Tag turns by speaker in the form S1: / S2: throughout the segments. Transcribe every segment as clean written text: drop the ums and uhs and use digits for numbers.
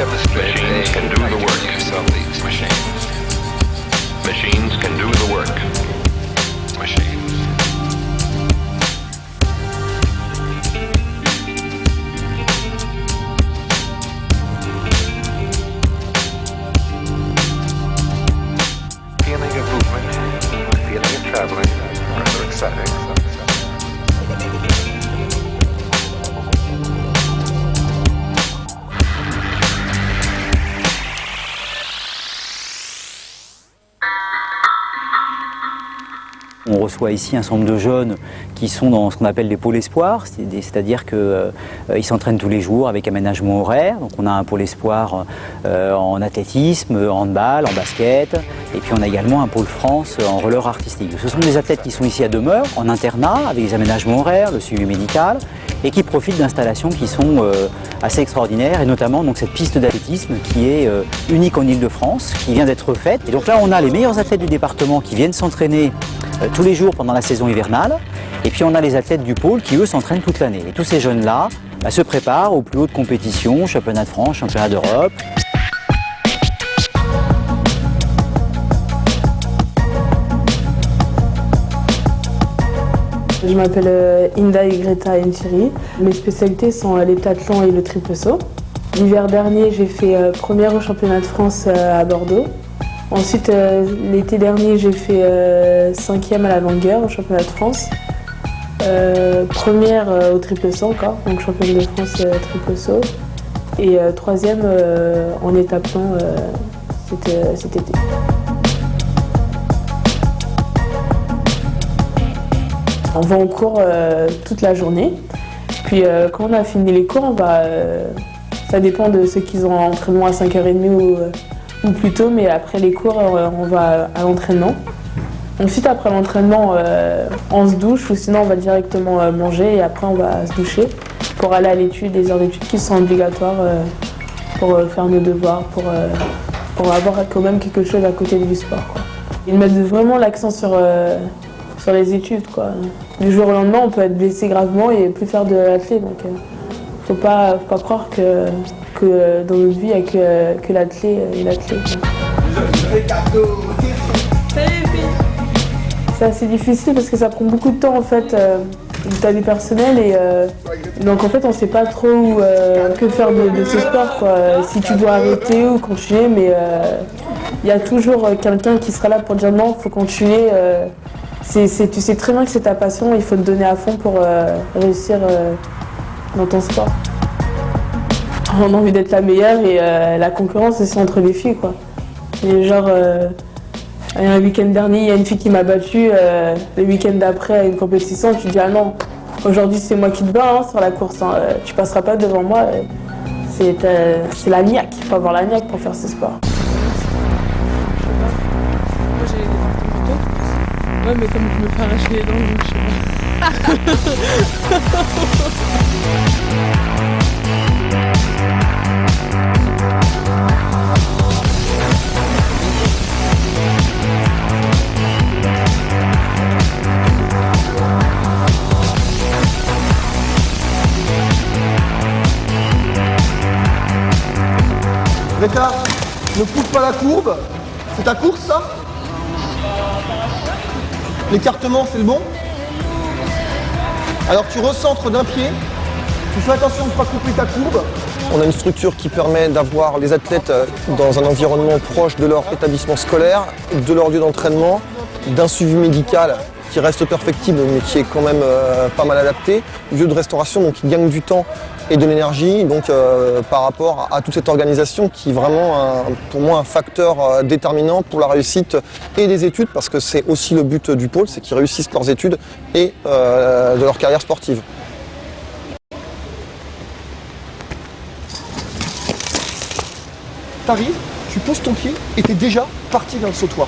S1: get this straight. Machines can do the work. Machines can do the work. Machines. Feeling of movement, feeling of traveling, rather exciting.
S2: On reçoit ici un certain nombre de jeunes qui sont dans ce qu'on appelle les pôles espoirs, c'est-à-dire qu'ils s'entraînent tous les jours avec aménagement horaire. Donc on a un pôle espoir en athlétisme, en handball, en basket, et puis on a également un pôle France en roller artistique. Ce sont des athlètes qui sont ici à demeure, en internat, avec des aménagements horaires, le suivi médical, et qui profitent d'installations qui sont assez extraordinaires, et notamment donc, cette piste d'athlétisme qui est unique en Île-de-France, qui vient d'être faite. Et donc là on a les meilleurs athlètes du département qui viennent s'entraîner tous les jours pendant la saison hivernale, et puis on a les athlètes du pôle qui eux s'entraînent toute l'année. Et tous ces jeunes-là se préparent aux plus hautes compétitions, championnat de France, championnat d'Europe.
S3: Je m'appelle Inda Greta Nchiri. Mes spécialités sont l'heptathlon et le triple saut. L'hiver dernier, j'ai fait première au championnat de France à Bordeaux. Ensuite, l'été dernier, j'ai fait 5e à la longueur au championnat de France. Première au triple saut encore, donc championne de France triple saut. Et 3e en heptathlon cet été. On va en cours toute la journée. Puis quand on a fini les cours, ça dépend de ceux qui ont un entraînement à 5h30 ou plus tôt, mais après les cours, on va à l'entraînement. Ensuite, après l'entraînement, on se douche ou sinon on va directement manger et après on va se doucher pour aller à l'étude, des heures d'études qui sont obligatoires pour faire nos devoirs, pour avoir quand même quelque chose à côté du sport, quoi. Ils mettent vraiment l'accent sur les études, quoi. Du jour au lendemain, on peut être blessé gravement et plus faire de l'athlète. Donc, faut pas croire que dans notre vie, il n'y a que l'athlète et l'athlète. C'est assez difficile parce que ça prend beaucoup de temps, en fait, ta vie personnelle et donc en fait, on ne sait pas trop que faire de ce sport, quoi. Si tu dois arrêter ou continuer, mais il y a toujours quelqu'un qui sera là pour dire non, il faut continuer. Tu sais très bien que c'est ta passion, il faut te donner à fond pour réussir dans ton sport. On a envie d'être la meilleure et la concurrence c'est entre les filles, quoi. Et genre, un week-end dernier, il y a une fille qui m'a battue, le week-end d'après à une compétition, tu dis ah non, aujourd'hui c'est moi qui te bats sur la course, hein, tu passeras pas devant moi. C'est la niaque, il faut avoir la niaque pour faire ce sport.
S4: Ouais, mais comme je me fais arracher les dents, donc je sais
S5: Greta, ne pousse pas la courbe. C'est ta course, ça? L'écartement, c'est le bon? Alors tu recentres d'un pied, tu fais attention de ne pas couper ta courbe. On a une structure qui permet d'avoir les athlètes dans un environnement proche de leur établissement scolaire, de leur lieu d'entraînement, d'un suivi médical qui reste perfectible mais qui est quand même pas mal adapté, lieu de restauration donc qui gagne du temps et de l'énergie donc par rapport à toute cette organisation qui est vraiment pour moi un facteur déterminant pour la réussite et des études parce que c'est aussi le but du pôle, c'est qu'ils réussissent leurs études et de leur carrière sportive. T'arrives, tu poses ton pied et t'es déjà parti vers le sautoir.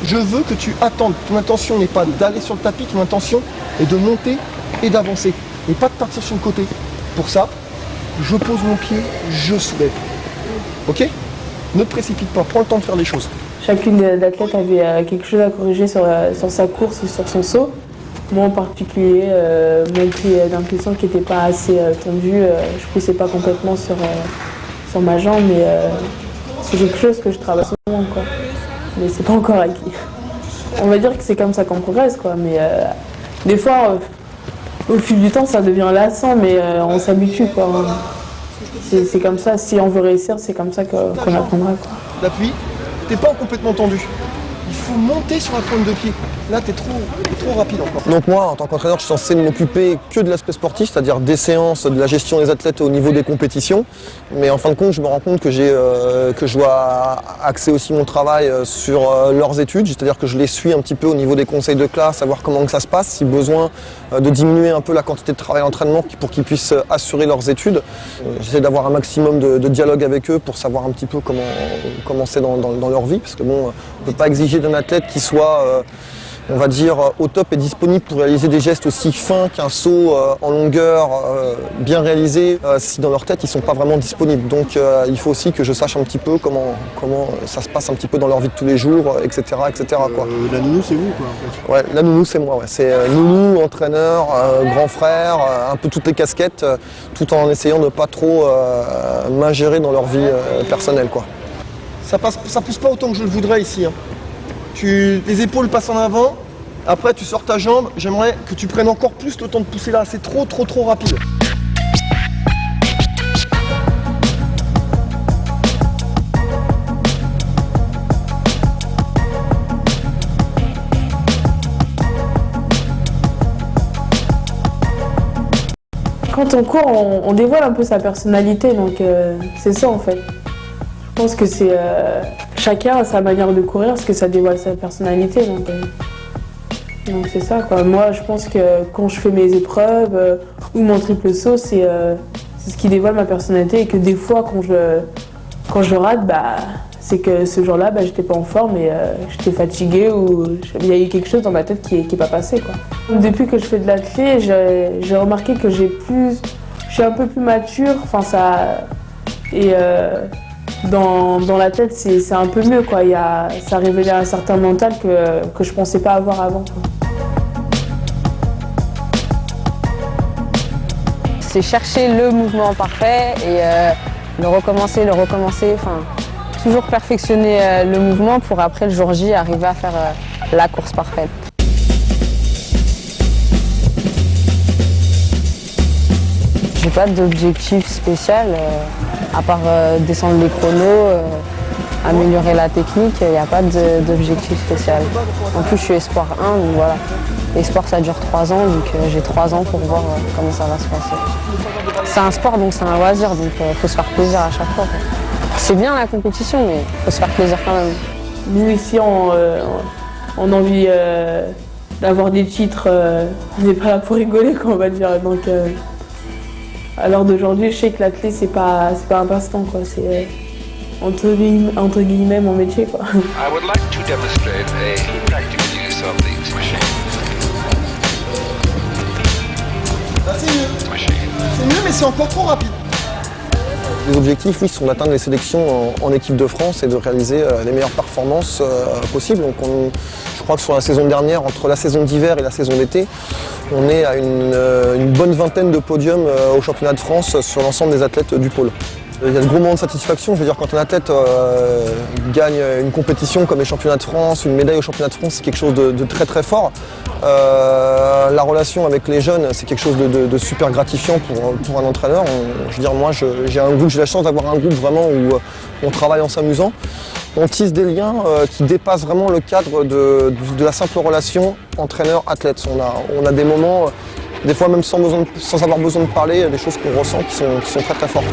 S5: Je veux que tu attendes. Ton intention n'est pas d'aller sur le tapis, ton intention est de monter et d'avancer. Et pas de partir sur le côté. Pour ça, je pose mon pied, je soulève. Ok? Ne te précipite pas, prends le temps de faire les choses.
S3: Chacune des athlètes avait quelque chose à corriger sur sa course ou sur son saut. Moi en particulier, mon pied d'impulsion qui n'était pas assez tendu, je ne poussais pas complètement sur sur ma jambe, mais c'est quelque chose que je travaille souvent, quoi. Mais c'est pas encore acquis. On va dire que c'est comme ça qu'on progresse, quoi. Mais des fois, au fil du temps, ça devient lassant, mais on s'habitue, quoi. C'est comme ça. Si on veut réussir, c'est comme ça qu'on apprendra, quoi.
S5: L'appui, t'es pas complètement tendu. Il faut monter sur la pointe de pied. Là, t'es trop rapide encore. Donc moi, en tant qu'entraîneur, je suis censé ne m'occuper que de l'aspect sportif, c'est-à-dire des séances, de la gestion des athlètes au niveau des compétitions. Mais en fin de compte, je me rends compte que je dois axer aussi mon travail sur leurs études, c'est-à-dire que je les suis un petit peu au niveau des conseils de classe, savoir comment que ça se passe, si besoin de diminuer un peu la quantité de travail d'entraînement pour qu'ils puissent assurer leurs études. J'essaie d'avoir un maximum de dialogue avec eux pour savoir un petit peu comment c'est dans leur vie, parce que bon, on ne peut pas exiger d'un athlète qui soit on va dire au top et disponible pour réaliser des gestes aussi fins qu'un saut en longueur bien réalisé si dans leur tête ils sont pas vraiment disponibles. Donc il faut aussi que je sache un petit peu comment ça se passe un petit peu dans leur vie de tous les jours, etc. quoi.
S6: La nounou c'est vous quoi en fait.
S5: Ouais, la nounou c'est moi, ouais. C'est nounou, entraîneur, grand frère, un peu toutes les casquettes, tout en essayant de pas trop m'ingérer dans leur vie personnelle, quoi. Ça pousse pas autant que je le voudrais ici, hein. Les épaules passent en avant, après tu sors ta jambe, j'aimerais que tu prennes encore plus le temps de pousser là, c'est trop rapide.
S3: Quand on court, on dévoile un peu sa personnalité, donc c'est ça en fait. Je pense que c'est chacun a sa manière de courir, parce que ça dévoile sa personnalité, donc c'est ça, quoi. Moi, je pense que quand je fais mes épreuves ou mon triple saut, c'est ce qui dévoile ma personnalité, et que des fois, quand je rate, c'est que ce jour-là, j'étais pas en forme et j'étais fatiguée, ou il y a eu quelque chose dans ma tête qui est pas passé, quoi. Depuis que je fais de l'athlé, j'ai remarqué que je suis un peu plus mature, et dans la tête, c'est un peu mieux, quoi. Ça a révélé un certain mental que je pensais pas avoir avant, quoi.
S7: C'est chercher le mouvement parfait et le recommencer, enfin toujours perfectionner le mouvement pour après le jour J arriver à faire la course parfaite. J'ai pas d'objectif spécial, à part descendre les chronos, améliorer la technique, il n'y a pas d'objectif spécial. En plus je suis espoir 1, donc voilà. Espoir ça dure 3 ans, donc j'ai 3 ans pour voir comment ça va se passer. C'est un sport, donc c'est un loisir, donc il faut se faire plaisir à chaque fois. C'est bien la compétition, mais il faut se faire plaisir quand même.
S3: Nous ici, on a envie d'avoir des titres, on n'est pas là pour rigoler, quoi, on va dire. Donc, à l'heure d'aujourd'hui, je sais que l'athlé, c'est pas un passe-temps, quoi. C'est entre guillemets mon métier, quoi.
S1: I would like to demonstrate a practical use of these machines.
S5: Là, c'est mieux. C'est mieux, mais c'est encore trop rapide. Les objectifs, oui, sont d'atteindre les sélections en équipe de France et de réaliser les meilleures performances possibles. Donc je crois que sur la saison dernière, entre la saison d'hiver et la saison d'été, on est à une bonne vingtaine de podiums au championnat de France sur l'ensemble des athlètes du pôle. Il y a de gros moments de satisfaction. Je veux dire, quand un athlète gagne une compétition comme les championnats de France, une médaille au championnat de France, c'est quelque chose de très fort. La relation avec les jeunes, c'est quelque chose de super gratifiant pour un entraîneur. Je veux dire, moi, j'ai la chance d'avoir un groupe vraiment où on travaille en s'amusant. On tisse des liens qui dépassent vraiment le cadre de la simple relation entraîneur-athlète. On a des moments, des fois même sans avoir besoin de parler, des choses qu'on ressent qui sont très fortes.